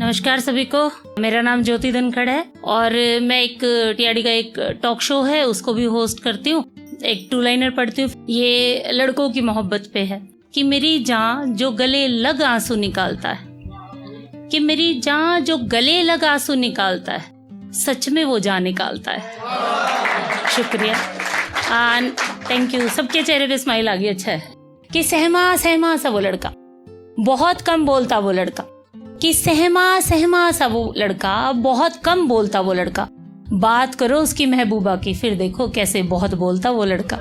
नमस्कार सभी को। मेरा नाम ज्योति धनखड़ है और मैं एक टीआरडी का एक टॉक शो है उसको भी होस्ट करती हूँ। एक 2 लाइनर पढ़ती हूँ। ये लड़कों की मोहब्बत पे है कि मेरी जान जो गले लग आंसू निकालता है, कि मेरी जान जो गले लग आंसू निकालता है, सच में वो जान निकालता है। शुक्रिया, थैंक यू। सबके चेहरे पे स्माइल आ गई। अच्छा है कि सहमा सहमा सा वो लड़का, बहुत कम बोलता वो लड़का, कि सहमा सहमा सा वो लड़का, बहुत कम बोलता वो लड़का। बात करो उसकी महबूबा की, फिर देखो कैसे बहुत बोलता वो लड़का।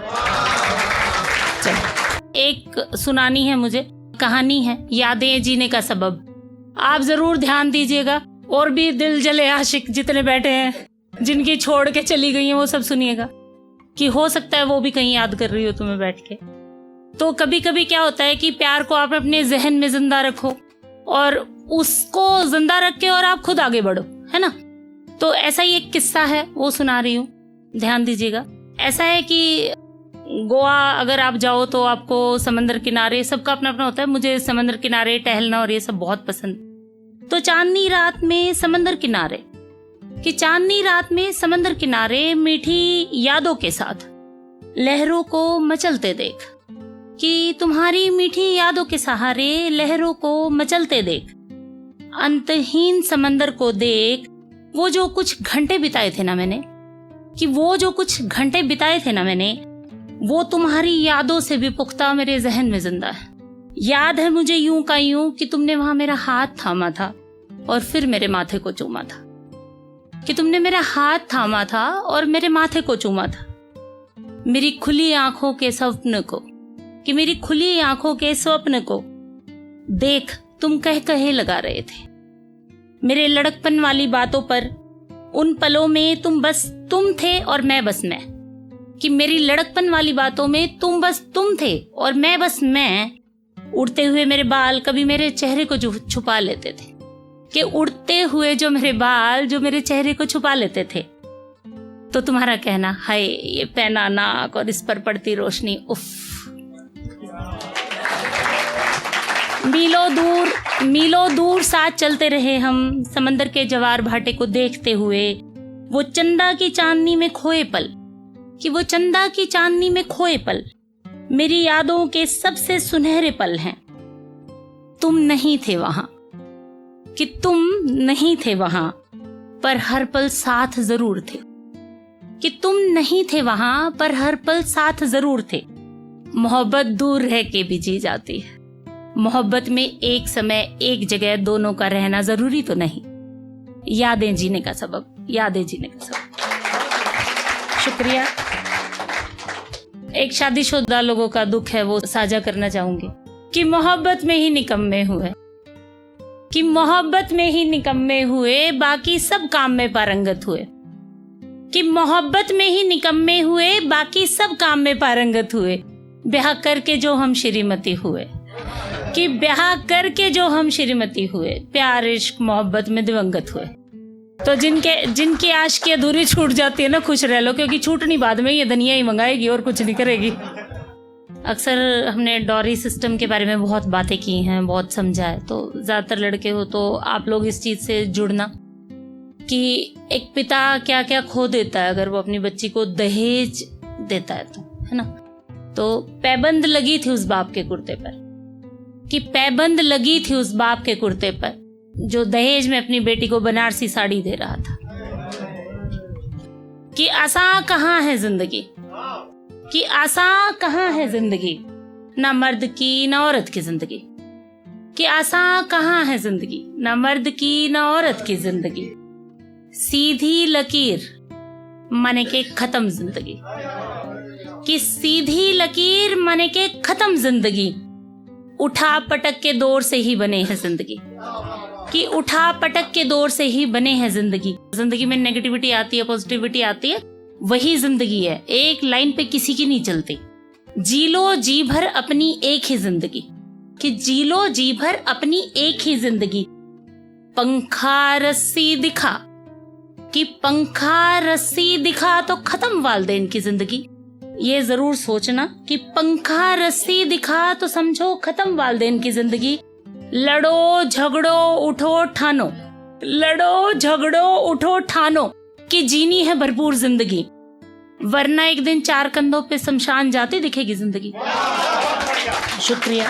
चलो, एक सुनानी है मुझे, कहानी है यादें जीने का सबब। आप जरूर ध्यान दीजिएगा और भी दिल जले आशिक जितने बैठे हैं, जिनकी छोड़ के चली गई हैं, वो सब सुनिएगा कि हो सकता है वो भी कहीं याद कर रही हो तुम्हें बैठ के। तो कभी कभी क्या होता है कि प्यार को आप अपने जहन में जिंदा रखो और उसको जिंदा रख के और आप खुद आगे बढ़ो, है ना। तो ऐसा ही एक किस्सा है, वो सुना रही हूँ, ध्यान दीजिएगा। ऐसा है कि गोवा अगर आप जाओ तो आपको समंदर किनारे, सबका अपना अपना होता है, मुझे समंदर किनारे टहलना और ये सब बहुत पसंद। तो चांदनी रात में समंदर किनारे, कि चांदनी रात में समंदर किनारे मीठी यादों के साथ लहरों को मचलते देख, कि तुम्हारी मीठी यादों के सहारे लहरों को मचलते देख, अंतहीन समंदर को देख। वो जो कुछ घंटे बिताए थे ना मैंने, कि वो जो कुछ घंटे बिताए थे ना मैंने, वो तुम्हारी यादों से भी पुख्ता मेरे जहन में जिंदा है। याद है मुझे यूं का यूं कि तुमने वहां मेरा हाथ थामा था और फिर मेरे माथे को चूमा था, कि तुमने मेरा हाथ थामा था और मेरे माथे को चूमा था। मेरी खुली आंखों के स्वप्न को, कि मेरी खुली आंखों के स्वप्न को देख तुम कह कहे लगा रहे थे। मेरे लड़कपन वाली बातों पर, उन पलों में तुम बस तुम थे और मैं बस मैं, कि मेरी लड़कपन वाली बातों में तुम बस तुम थे और मैं बस मैं। उड़ते हुए मेरे बाल कभी मेरे चेहरे को छुपा लेते थे, कि उड़ते हुए जो मेरे बाल जो मेरे चेहरे को छुपा लेते थे। तो तुम्हारा कहना, हाय ये पैना नाक और इस पर पड़ती रोशनी, उफ। मीलों दूर साथ चलते रहे हम समंदर के जवार भाटे को देखते हुए। वो चंदा की चांदनी में खोए पल, कि वो चंदा की चांदनी में खोए पल मेरी यादों के सबसे सुनहरे पल हैं। तुम नहीं थे वहां, कि तुम नहीं थे वहां, पर हर पल साथ जरूर थे, कि तुम नहीं थे वहां पर हर पल साथ जरूर थे। मोहब्बत दूर रह के भी जी जाती है। मोहब्बत में एक समय एक जगह दोनों का रहना जरूरी तो नहीं। यादें जीने का सबब, यादें जीने का सबब। शुक्रिया। एक शादीशुदा लोगों का दुख है, वो साझा करना चाहूंगी, कि मोहब्बत में ही निकम्मे हुए, कि मोहब्बत में ही निकम्मे हुए, बाकी सब काम में पारंगत हुए, कि मोहब्बत में ही निकम्मे हुए, बाकी सब काम में पारंगत हुए। ब्याह करके जो हम श्रीमती हुए, कि ब्याह करके जो हम श्रीमती हुए, प्यार इश्क मोहब्बत में दिवंगत हुए। तो जिनकी आशिकी अधूरी छूट जाती है ना, खुश रह लो, क्योंकि छूटनी बाद में ये दुनिया ही मंगाएगी और कुछ नहीं करेगी। अक्सर हमने डॉरी सिस्टम के बारे में बहुत बातें की हैं, बहुत समझा है। तो ज्यादातर लड़के हो तो आप लोग इस चीज से जुड़ना कि एक पिता क्या क्या खो देता है अगर वो अपनी बच्ची को दहेज देता है, तो है ना। तो पैबंद लगी थी उस बाप के कुर्ते पर, कि पैबंद लगी थी उस बाप के कुर्ते पर जो दहेज में अपनी बेटी को बनारसी साड़ी दे रहा था। कि आसान कहाँ है जिंदगी, कि आसान कहाँ है जिंदगी, ना मर्द की ना औरत की जिंदगी, कि आसान कहाँ है जिंदगी, ना मर्द की ना औरत की जिंदगी। सीधी लकीर माने के खत्म जिंदगी, कि सीधी लकीर माने के खत्म जिंदगी। उठा पटक के दौर से ही बने हैं जिंदगी, कि उठा पटक के दौर से ही बने हैं जिंदगी। जिंदगी में नेगेटिविटी आती है, पॉजिटिविटी आती है, वही जिंदगी है। एक लाइन पे किसी की नहीं चलती। जी लो जी भर अपनी एक ही जिंदगी, कि जी लो जी भर अपनी एक ही जिंदगी। पंखा रस्सी दिखा, कि पंखा रस्सी दिखा तो खत्म वालदेन की जिंदगी। ये जरूर सोचना कि पंखा रस्सी दिखा तो समझो खत्म वालदेन की जिंदगी। लड़ो झगड़ो उठो ठानो, लड़ो झगड़ो उठो ठानो कि जीनी है भरपूर जिंदगी, वरना एक दिन चार कंधों पे शमशान जाती दिखेगी जिंदगी। शुक्रिया।